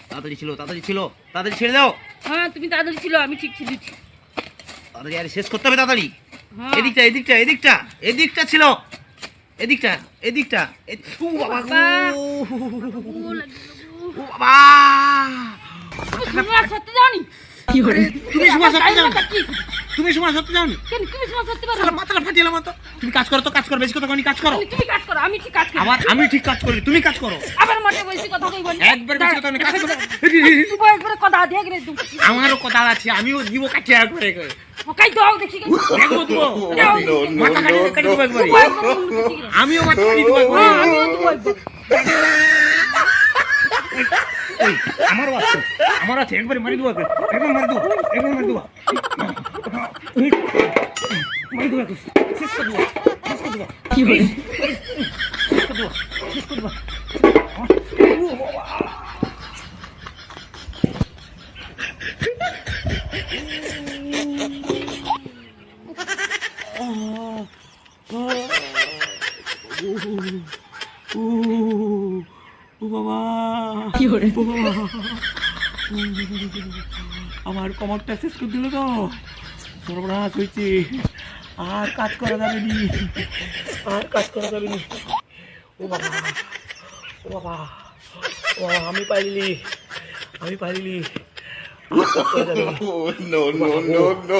তাড়াতাড়ি ছিল, তাড়াতাড়ি ছিল, তাড়াতাড়ি ছেড়ে দাও। হ্যাঁ তুমি তাড়াতাড়ি ছিল, আমি ঠিক ছিল। তাড়াতাড়ি আরে শেষ করতে হবে তাড়াতাড়ি। হ্যাঁ। এদিকটা এদিকটা এদিকটা এদিকটা ছিল, এদিকটা এদিকটা। ও বাবা গো, ও বাবা। তুমি সত্যি জানি কি করে তুমি সময় সত্যি জানো? তুমি সময় সত্যি জানো? কেন তুমি সত্যি পারো? সারা মাথাটা ফাটিয়ে তো। তুমি কাজ করো তো, কাজ করো, বেশি কথা কইনি, কাজ করো। তুমি কাজ করো, আমি ঠিক কাজ করি। আমি ঠিক কাজ করি, তুমি কাজ করো। আবার মাঠে বসে কথা কইবো না। একবার বেশি কথা কইনি, কাজ করো। তুই একবার কথা দিয়ে গেলে তুমি। আমারও কথা আছে, আমিও দিব কাটিয়ে একবারে কই। ওকাই দাও দেখি কেন। দেখো তো মাথা কাটি দেবো একবারে। আমিও মাথা কাটি দেবো একবারে। আমিও দিব একবার। এই আমারও আছে, আমার আছে, একবারে মারি দেবো, একবার মারি দেবো, একবার মারি দেবো, মারি দেবো, শেষ করে দেবো, শেষ করে দেবো। কি বলে শেষ করে দেবো, শেষ করে দেবো। ও বাবা, কি করে আমার কমরটা শেষ করে দিল তো, সর্বনাশ হয়েছে। আর কাজ করা যাবে নি, আর কাজ করা যাবে নি। ও বাবা, ও বাবা, ও বাবা, আমি পাইলি, আমি পাইলি। No, no, no, no.